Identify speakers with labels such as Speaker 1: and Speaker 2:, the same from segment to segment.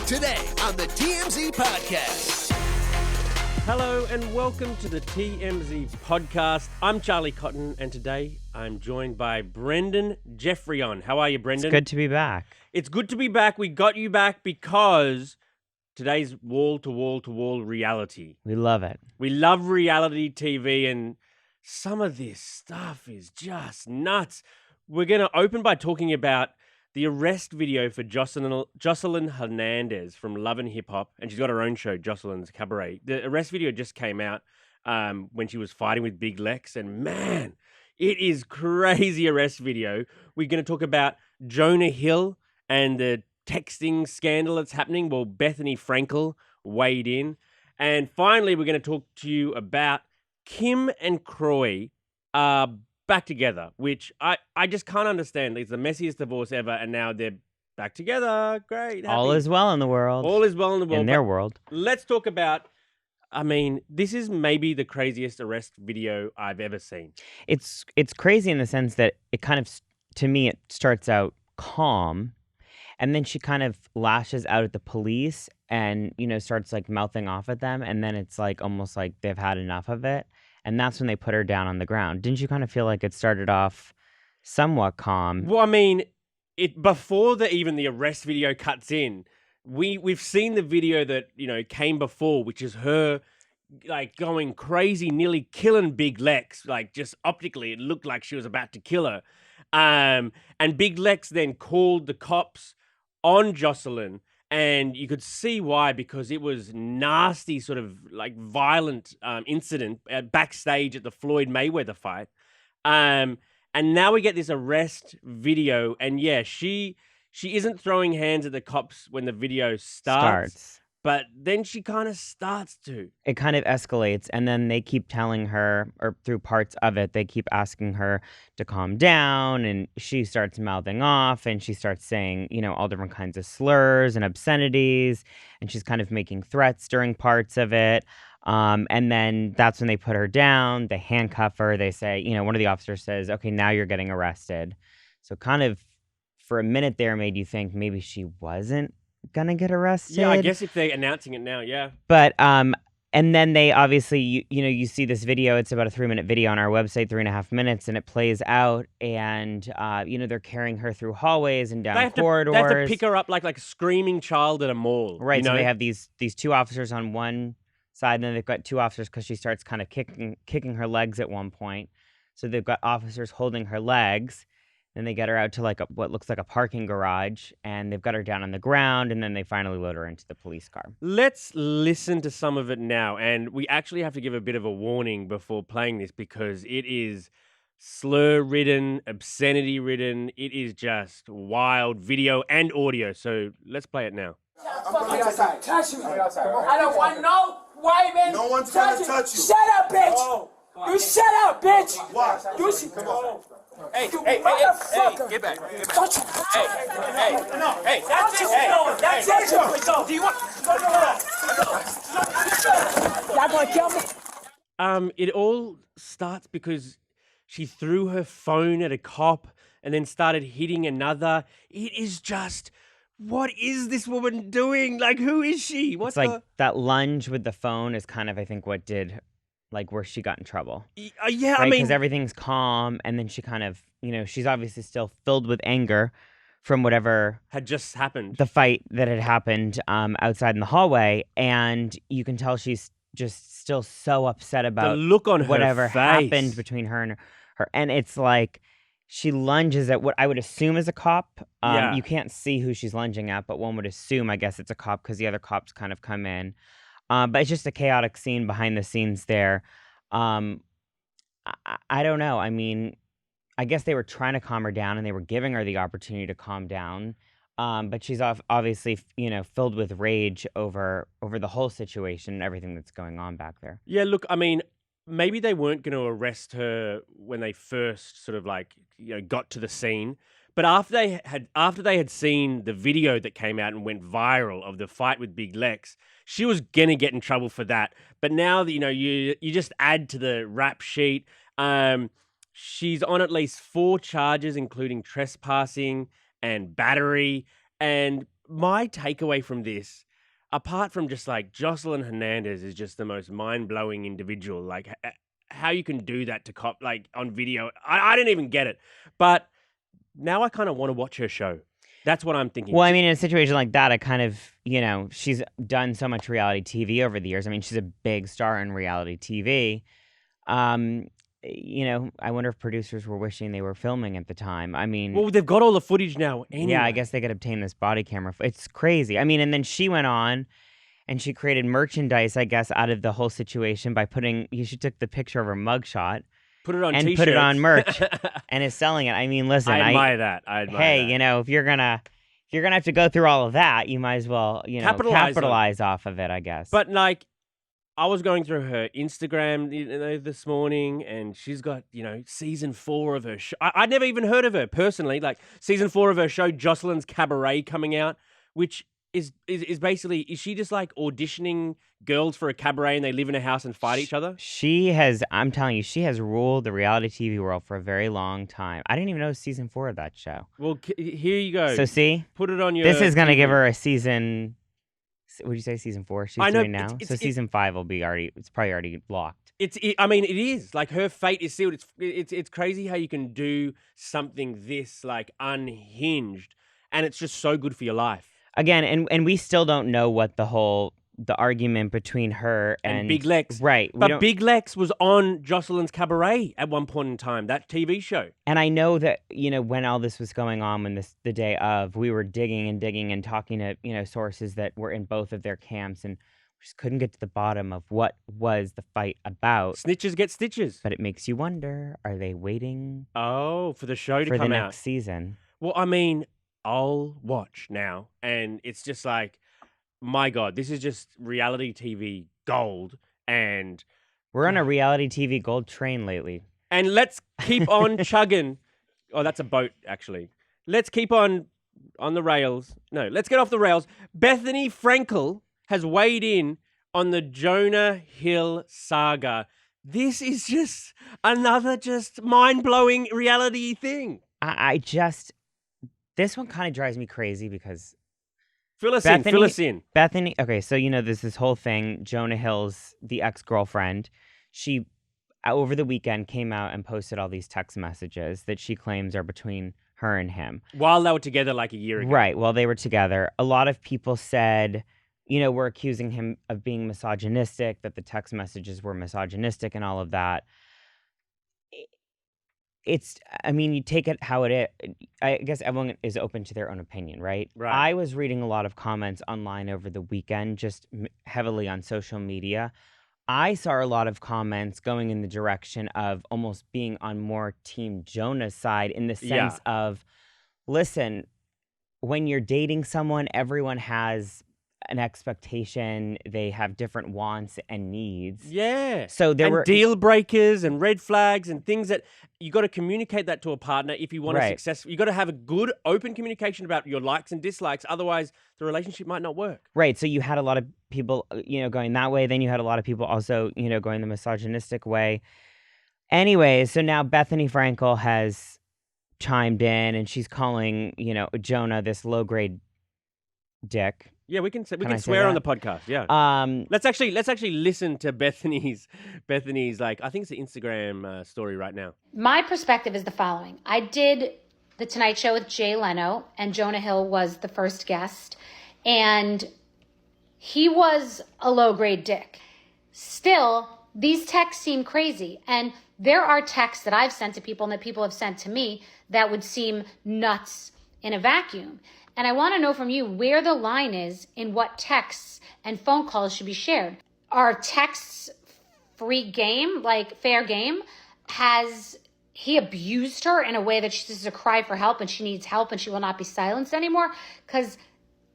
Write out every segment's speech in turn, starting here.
Speaker 1: Today on the TMZ Podcast.
Speaker 2: Hello and welcome to the TMZ Podcast. I'm Charlie Cotton and today I'm joined by Brendon Geoffrion. How are you, Brendon?
Speaker 3: It's good to be back.
Speaker 2: It's good to be back. We got you back because today's wall-to-wall-to-wall reality.
Speaker 3: We love it.
Speaker 2: We love reality TV and some of this stuff is just nuts. We're going to open by talking about the arrest video for Joseline Hernandez from Love and Hip Hop, and she's got her own show, Joseline's Cabaret. The arrest video just came out when she was fighting with Big Lex, and man, it is crazy arrest video. We're going to talk about Jonah Hill and the texting scandal that's happening. Well, Bethenny Frankel weighed in. And finally, we're going to talk to you about Kim and Kroy back together, which I just can't understand. It's the messiest divorce ever, and now they're back together. Great. Happy.
Speaker 3: All is well in the world.
Speaker 2: All is well in the world.
Speaker 3: In their world.
Speaker 2: Let's talk about, I mean, this is maybe the craziest arrest video I've ever seen.
Speaker 3: It's crazy in the sense that it kind of, to me, it starts out calm, and then she kind of lashes out at the police and, you know, starts like mouthing off at them, and then it's like almost like they've had enough of it. And that's when they put her down on the ground. Didn't you kind of feel like it started off somewhat calm?
Speaker 2: Well, I mean, before even the arrest video cuts in, we've seen the video that, you know, came before, which is her like going crazy, nearly killing Big Lex. Like just optically, it looked like she was about to kill her. And Big Lex then called the cops on Joseline. And you could see why, because it was nasty, sort of like violent incident backstage at the Floyd Mayweather fight. And now we get this arrest video. And yeah, she isn't throwing hands at the cops when the video starts. But then she kind of starts to.
Speaker 3: It kind of escalates, and then they keep telling her, or through parts of it, they keep asking her to calm down, and she starts mouthing off, and she starts saying, you know, all different kinds of slurs and obscenities, and she's kind of making threats during parts of it. And then that's when they put her down, they handcuff her, they say, you know, one of the officers says, okay, now you're getting arrested. So kind of, for a minute there, made you think maybe she wasn't gonna get arrested.
Speaker 2: Yeah, I guess if they're announcing it now, yeah.
Speaker 3: But and then they obviously, you see this video. It's about a 3-minute video on our website, 3.5 minutes, and it plays out. And they're carrying her through hallways and down corridors.
Speaker 2: They have to pick her up like a screaming child at a mall.
Speaker 3: Right.
Speaker 2: You know?
Speaker 3: So they have these two officers on one side, and then they've got two officers because she starts kind of kicking her legs at one point. So they've got officers holding her legs. Then they get her out to like what looks like a parking garage, and they've got her down on the ground, and then they finally load her into the police car.
Speaker 2: Let's listen to some of it now, and we actually have to give a bit of a warning before playing this because it is slur-ridden, obscenity-ridden. It is just wild video and audio, so let's play it now.
Speaker 4: Touch me. I don't want no white man.
Speaker 5: No one's gonna touch you.
Speaker 4: Shut up, bitch. Oh, you shut up, bitch.
Speaker 5: Why?
Speaker 4: Come on.
Speaker 5: Hey,
Speaker 4: motherfucker.
Speaker 5: get back.
Speaker 4: Don't you?
Speaker 5: Hey,
Speaker 4: That's it. That's it. Do you want? Y'all gonna kill me?
Speaker 2: It all starts because she threw her phone at a cop and then started hitting another. It is just, what is this woman doing? Like, who is she?
Speaker 3: It's like that lunge with the phone is kind of, I think, what did, like, where she got in trouble.
Speaker 2: Yeah,
Speaker 3: right?
Speaker 2: I mean,
Speaker 3: because everything's calm, and then she kind of, she's obviously still filled with anger from whatever
Speaker 2: had just happened.
Speaker 3: The fight that had happened outside in the hallway, and you can tell she's just still so upset about
Speaker 2: the look on her
Speaker 3: whatever
Speaker 2: face.
Speaker 3: happened between her and her. And it's like she lunges at what I would assume is a cop.
Speaker 2: Yeah.
Speaker 3: You can't see who she's lunging at, but one would assume, I guess, it's a cop because the other cops kind of come in. But it's just a chaotic scene behind the scenes there. I don't know. I mean, I guess they were trying to calm her down, and they were giving her the opportunity to calm down. But she's obviously, filled with rage over the whole situation and everything that's going on back there.
Speaker 2: Yeah, look, I mean, maybe they weren't going to arrest her when they first sort of got to the scene. But after they had seen the video that came out and went viral of the fight with Big Lex, she was gonna get in trouble for that. But now that you just add to the rap sheet, she's on at least 4 charges, including trespassing and battery. And my takeaway from this, apart from just like Joseline Hernandez is just the most mind-blowing individual. Like how you can do that to cop like on video. I didn't even get it. But now I kind of want to watch her show. That's what I'm thinking.
Speaker 3: Well, I mean, in a situation like that, I kind of, she's done so much reality TV over the years. I mean, she's a big star in reality TV. I wonder if producers were wishing they were filming at the time. I mean,
Speaker 2: well, they've got all the footage now anyway.
Speaker 3: Yeah, I guess they could obtain this body camera. It's crazy. I mean, and then she went on and she created merchandise, I guess, out of the whole situation by she took the picture of her mugshot.
Speaker 2: Put it on
Speaker 3: and
Speaker 2: t-shirts.
Speaker 3: put it on merch and is selling it. I mean, listen,
Speaker 2: I admire that.
Speaker 3: Hey,
Speaker 2: that.
Speaker 3: If you're gonna have to go through all of that, you might as well, capitalize off of it, I guess.
Speaker 2: But like, I was going through her Instagram, this morning, and she's got, season 4 of her show. I'd never even heard of her personally. Like season 4 of her show, Joseline's Cabaret, coming out, which is basically, is she just like auditioning girls for a cabaret and they live in a house and fight each other?
Speaker 3: I'm telling you, she has ruled the reality TV world for a very long time. I didn't even know season 4 of that show.
Speaker 2: Well, here you go.
Speaker 3: So see?
Speaker 2: Put it on your
Speaker 3: This is going to
Speaker 2: TV.
Speaker 3: give her a season, would you say season 4 she's doing now?
Speaker 2: It's
Speaker 3: so season 5 will be it's probably already locked.
Speaker 2: I mean, it is. Like, her fate is sealed. It's crazy how you can do something this, like, unhinged, and it's just so good for your life.
Speaker 3: Again, and we still don't know what the argument between her and
Speaker 2: Big Lex.
Speaker 3: Right.
Speaker 2: But Big Lex was on Joseline's Cabaret at one point in time, that TV show.
Speaker 3: And I know that, when all this was going on, the day of, we were digging and talking to, sources that were in both of their camps, and we just couldn't get to the bottom of what was the fight about.
Speaker 2: Snitches get stitches.
Speaker 3: But it makes you wonder, are they waiting
Speaker 2: for the show to
Speaker 3: for
Speaker 2: come
Speaker 3: the
Speaker 2: out?
Speaker 3: next season?
Speaker 2: Well, I mean, I'll watch now, and it's just like, my God, this is just reality TV gold, and
Speaker 3: we're on a reality TV gold train lately.
Speaker 2: And let's keep on chugging. Oh, that's a boat, actually. Let's keep on the rails. No, let's get off the rails. Bethenny Frankel has weighed in on the Jonah Hill saga. This is just another mind-blowing reality thing.
Speaker 3: This one kind of drives me crazy because
Speaker 2: Fill us in.
Speaker 3: Bethenny, okay, so there's this whole thing. Jonah Hill's the ex-girlfriend. She, over the weekend, came out and posted all these text messages that she claims are between her and him.
Speaker 2: While they were together like a year ago.
Speaker 3: Right, while they were together. A lot of people said, we're accusing him of being misogynistic, that the text messages were misogynistic and all of that. You take it how it is. I guess everyone is open to their own opinion, right?
Speaker 2: Right.
Speaker 3: I was reading a lot of comments online over the weekend, just heavily on social media. I saw a lot of comments going in the direction of almost being on more Team Jonah's side, in the sense of, listen, when you're dating someone, everyone has an expectation. They have different wants and needs.
Speaker 2: Yeah.
Speaker 3: So there were
Speaker 2: deal breakers and red flags and things that you got to communicate that to a partner if you want to successful. You got to have a good open communication about your likes and dislikes. Otherwise, the relationship might not work.
Speaker 3: Right. So you had a lot of people, going that way. Then you had a lot of people also, going the misogynistic way. Anyways, so now Bethenny Frankel has chimed in, and she's calling, Jonah this low-grade dick.
Speaker 2: Yeah, we can
Speaker 3: I
Speaker 2: swear
Speaker 3: say
Speaker 2: on
Speaker 3: that?
Speaker 2: the podcast. Yeah. Let's actually listen to Bethenny's like, I think it's the Instagram story right now.
Speaker 6: My perspective is the following. I did The Tonight Show with Jay Leno, and Jonah Hill was the first guest, and he was a low-grade dick. Still, these texts seem crazy, and there are texts that I've sent to people and that people have sent to me that would seem nuts in a vacuum. And I want to know from you where the line is in what texts and phone calls should be shared. Are texts free game, like fair game? Has he abused her in a way that this is a cry for help and she needs help and she will not be silenced anymore? Because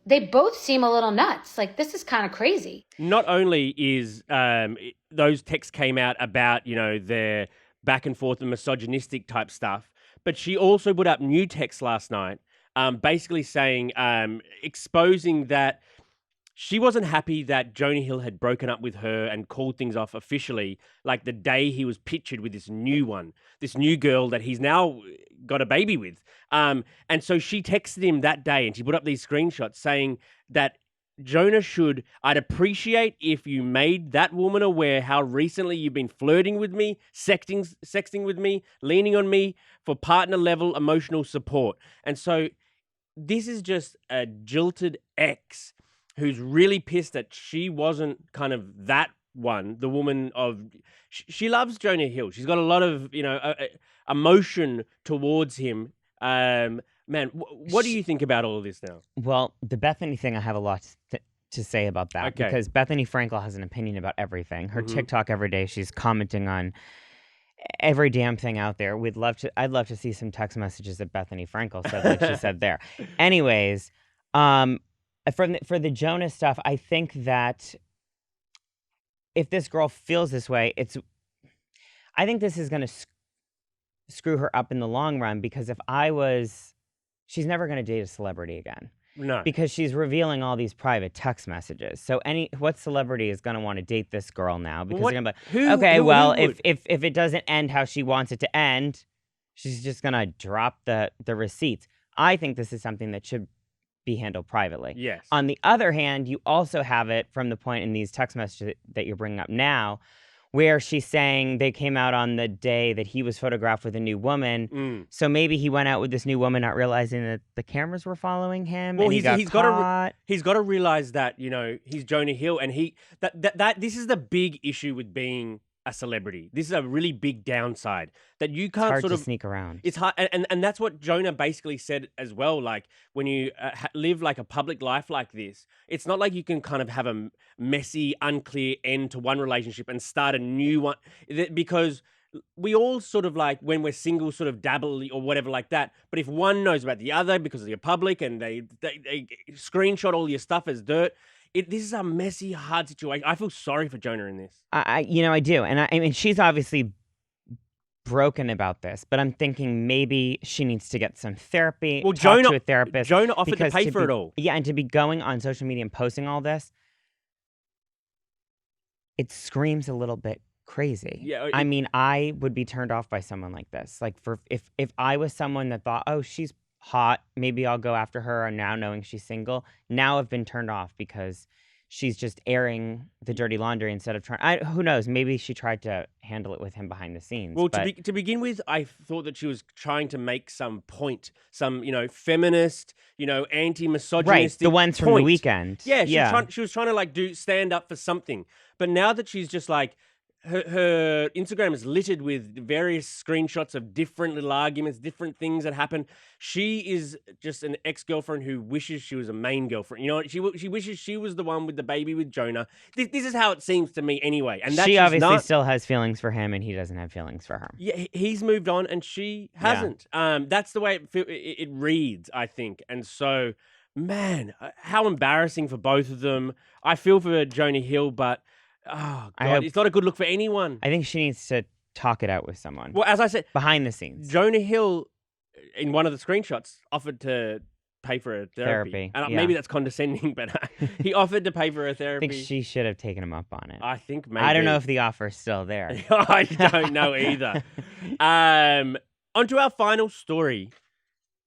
Speaker 6: they both seem a little nuts. Like, this is kind of crazy.
Speaker 2: Not only is those texts came out about, their back and forth and misogynistic type stuff, but she also put up new texts last night, basically saying, exposing that she wasn't happy that Jonah Hill had broken up with her and called things off officially, like the day he was pictured with this new one, this new girl that he's now got a baby with. And so she texted him that day and she put up these screenshots saying that Jonah I'd appreciate if you made that woman aware how recently you've been flirting with me, sexting with me, leaning on me for partner level emotional support. And so this is just a jilted ex who's really pissed that she wasn't kind of that one, the woman of... She loves Jonah Hill. She's got a lot of, emotion towards him. Man, what do you think about all of this now?
Speaker 3: Well, the Bethenny thing, I have a lot to say about that.
Speaker 2: Okay.
Speaker 3: Because Bethenny Frankel has an opinion about everything. Her TikTok every day, she's commenting on every damn thing out there. I'd love to see some text messages that Bethenny Frankel said, like she said there. Anyways, for the Jonah stuff, I think that if this girl feels this way, I think this is going to screw her up in the long run, because she's never going to date a celebrity again.
Speaker 2: No.
Speaker 3: Because she's revealing all these private text messages. So what celebrity is going to want to date this girl now? Because they're going to be like, okay, if it doesn't end how she wants it to end, she's just going to drop the receipts. I think this is something that should be handled privately.
Speaker 2: Yes.
Speaker 3: On the other hand, you also have it from the point in these text messages that you're bringing up now, where she's saying they came out on the day that he was photographed with a new woman. So maybe he went out with this new woman, not realizing that the cameras were following him.
Speaker 2: Well,
Speaker 3: and he's got
Speaker 2: to realize that he's Jonah Hill, and that this is the big issue with being a celebrity. This is a really big downside that you can't
Speaker 3: hard
Speaker 2: sort
Speaker 3: to
Speaker 2: of
Speaker 3: sneak around.
Speaker 2: It's hard, and that's what Jonah basically said as well. Like when you live like a public life like this, it's not like you can kind of have a messy, unclear end to one relationship and start a new one, because we all sort of like when we're single sort of dabble or whatever like that. But if one knows about the other because you're public and they screenshot all your stuff as dirt. This is a messy, hard situation. I feel sorry for Jonah in this.
Speaker 3: I do. And I mean, she's obviously broken about this, but I'm thinking maybe she needs to get some therapy, talk to a therapist.
Speaker 2: Jonah offered to pay for it all.
Speaker 3: Yeah, and to be going on social media and posting all this, it screams a little bit crazy.
Speaker 2: Yeah,
Speaker 3: I mean, I would be turned off by someone like this. Like, if I was someone that thought, oh, she's hot, maybe I'll go after her, and now knowing she's single, now I've been turned off because she's just airing the dirty laundry instead of trying. Who knows? Maybe she tried to handle it with him behind the scenes.
Speaker 2: Well, to begin with, I thought that she was trying to make some point, some feminist, anti-misogynistic.
Speaker 3: Right, the ones from the weekend.
Speaker 2: Yeah, she was trying to like stand up for something. But now that she's just like. Her Instagram is littered with various screenshots of different little arguments, different things that happen. She is just an ex-girlfriend who wishes she was a main girlfriend. She wishes she was the one with the baby with Jonah. This is how it seems to me anyway. And
Speaker 3: she obviously still has feelings for him, and he doesn't have feelings for her.
Speaker 2: Yeah, he's moved on, and she hasn't. Yeah. That's the way it reads, I think. And so, man, how embarrassing for both of them. I feel for Jonah Hill, but. Oh, God, it's not a good look for anyone.
Speaker 3: I think she needs to talk it out with someone.
Speaker 2: Well, as I said...
Speaker 3: behind the scenes.
Speaker 2: Jonah Hill, in one of the screenshots, offered to pay for her therapy. And maybe that's condescending, but he offered to pay for her therapy.
Speaker 3: I think she should have taken him up on it.
Speaker 2: I think maybe.
Speaker 3: I don't know if the offer's still there.
Speaker 2: I don't know either. On to our final story.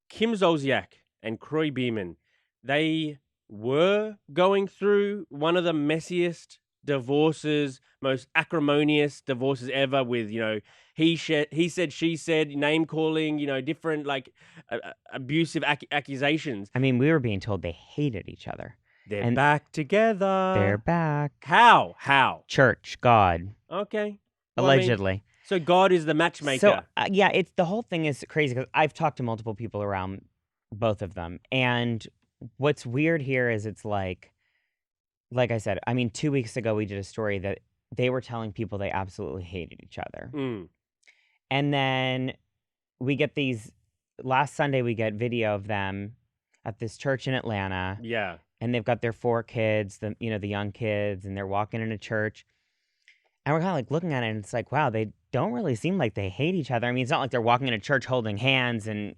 Speaker 2: Kim Zolciak and Kroy Biermann. They were going through one of the messiest divorces, most acrimonious divorces ever, with he said, she said, name calling, different like abusive accusations.
Speaker 3: I mean, we were being told they hated each other.
Speaker 2: They're back together.
Speaker 3: They're back.
Speaker 2: How?
Speaker 3: Church, God.
Speaker 2: Okay.
Speaker 3: Allegedly.
Speaker 2: So God is the matchmaker.
Speaker 3: So it's the whole thing is crazy because I've talked to multiple people around both of them, and what's weird here is it's like I said, I mean, 2 weeks ago, we did a story that they were telling people they absolutely hated each other. And then we get last Sunday, we get video of them at this church in Atlanta.
Speaker 2: Yeah.
Speaker 3: And they've got their 4 kids, the young kids, and they're walking in a church. And we're kind of like looking at it, and it's like, wow, they don't really seem like they hate each other. I mean, it's not like they're walking in a church holding hands and,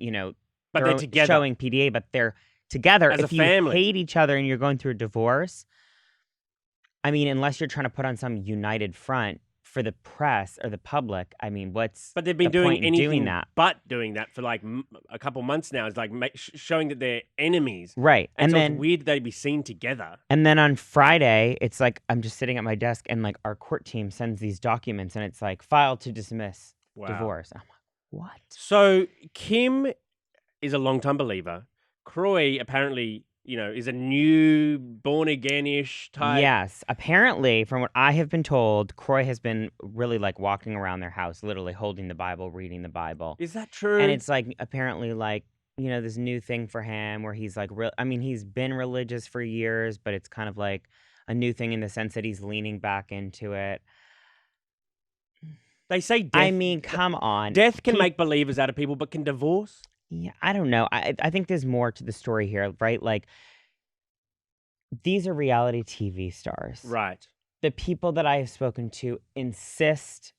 Speaker 2: but they're together.
Speaker 3: Showing PDA, but they're together.
Speaker 2: As a
Speaker 3: if you
Speaker 2: family.
Speaker 3: hate each other and you're going through a divorce, I mean, unless you're trying to put on some united front for the press or the public, I mean, what's
Speaker 2: But they've been
Speaker 3: the
Speaker 2: doing
Speaker 3: point in
Speaker 2: anything
Speaker 3: doing that?
Speaker 2: but doing that for like a couple months now. It's like showing that they're enemies.
Speaker 3: Right.
Speaker 2: And so
Speaker 3: then
Speaker 2: it's weird they'd be seen together.
Speaker 3: And then on Friday, it's like I'm just sitting at my desk and like our court team sends these documents and it's like file to dismiss divorce. I'm like, what?
Speaker 2: So Kim is a longtime believer. Kroy apparently, is a new born again-ish type.
Speaker 3: Yes. Apparently, from what I have been told, Kroy has been really like walking around their house, literally holding the Bible, reading the Bible.
Speaker 2: Is that true?
Speaker 3: And it's like apparently like, this new thing for him where he's like, he's been religious for years, but it's kind of like a new thing in the sense that he's leaning back into it.
Speaker 2: They say death.
Speaker 3: Come on.
Speaker 2: Death can make believers out of people, but can divorce?
Speaker 3: Yeah, I don't know. I think there's more to the story here, right? Like, these are reality TV stars.
Speaker 2: Right.
Speaker 3: The people that I have spoken to insist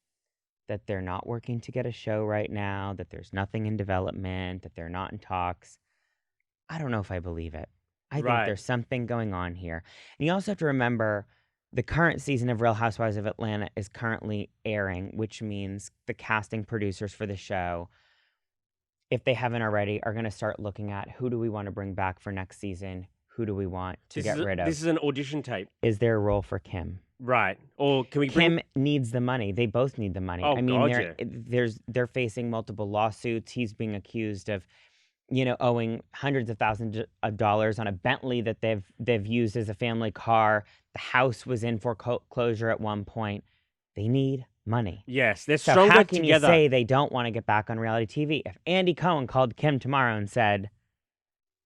Speaker 3: that they're not working to get a show right now, that there's nothing in development, that they're not in talks. I don't know if I believe it. I think there's something going on here. And you also have to remember the current season of Real Housewives of Atlanta is currently airing, which means the casting producers for the show, if they haven't already, are going to start looking at who do we want to bring back for next season? Who do we want to get rid of?
Speaker 2: This is an audition tape.
Speaker 3: Is there a role for Kim?
Speaker 2: Right. Or can we
Speaker 3: Kim needs the money. They both need the money.
Speaker 2: Oh,
Speaker 3: I mean,
Speaker 2: God,
Speaker 3: they're facing multiple lawsuits. He's being accused of, owing hundreds of thousands of dollars on a Bentley that they've used as a family car. The house was in foreclosure at one point. They need money.
Speaker 2: Yes, they're
Speaker 3: So
Speaker 2: stronger
Speaker 3: how can
Speaker 2: together.
Speaker 3: you say they don't want to get back on reality TV? If Andy Cohen called Kim tomorrow and said,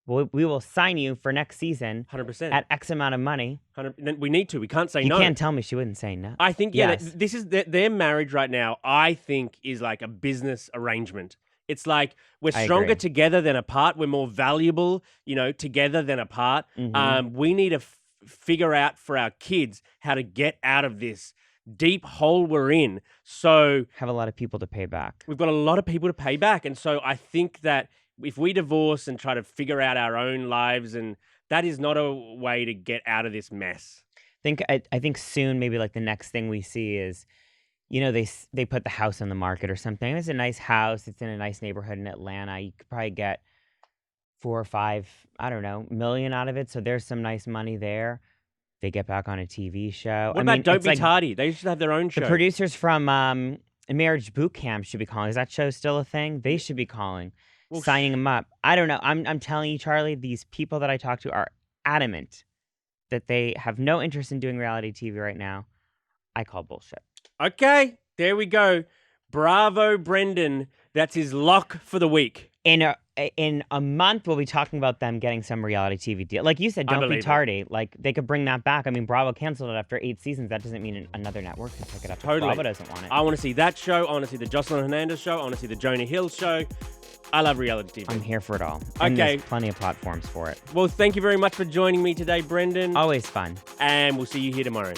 Speaker 3: well, we will sign you for next season
Speaker 2: 100%.
Speaker 3: at X amount of money.
Speaker 2: Then we need to. We can't say
Speaker 3: You
Speaker 2: no.
Speaker 3: can't tell me she wouldn't say no.
Speaker 2: I think,
Speaker 3: Yes.
Speaker 2: this is their marriage right now, I think, is like a business arrangement. It's like we're
Speaker 3: I
Speaker 2: stronger
Speaker 3: agree.
Speaker 2: together than apart. We're more valuable, together than apart.
Speaker 3: Mhm.
Speaker 2: We need to figure out for our kids how to get out of this deep hole we're in. So
Speaker 3: Have a lot of people to pay back.
Speaker 2: we've got a lot of people to pay back. And so I think that if we divorce and try to figure out our own lives, and that is not a way to get out of this mess.
Speaker 3: I think soon, maybe like the next thing we see is, they put the house on the market or something. It's a nice house. It's in a nice neighborhood in Atlanta. You could probably get 4 or 5, I don't know, million out of it. So there's some nice money there. They get back on a TV show.
Speaker 2: What about Don't Be Tardy? They should have their own show.
Speaker 3: The producers from Marriage Boot Camp should be calling. Is that show still a thing? They should be calling, signing them up. I don't know. I'm telling you, Charlie, these people that I talk to are adamant that they have no interest in doing reality TV right now. I call bullshit.
Speaker 2: Okay, there we go. Bravo, Brendon. That's his lock for the week.
Speaker 3: In a month, we'll be talking about them getting some reality TV deal. Like you said, Don't Be Tardy. Like, they could bring that back. I mean, Bravo canceled it after 8 seasons. That doesn't mean another network can pick it up.
Speaker 2: Totally.
Speaker 3: Bravo doesn't want it.
Speaker 2: I want to see that show. I want to see the Joseline Hernandez show. I want to see the Jonah Hill show. I love reality TV.
Speaker 3: I'm here for it all. And
Speaker 2: Okay.
Speaker 3: there's plenty of platforms for it.
Speaker 2: Well, thank you very much for joining me today, Brendon.
Speaker 3: Always fun.
Speaker 2: And we'll see you here tomorrow.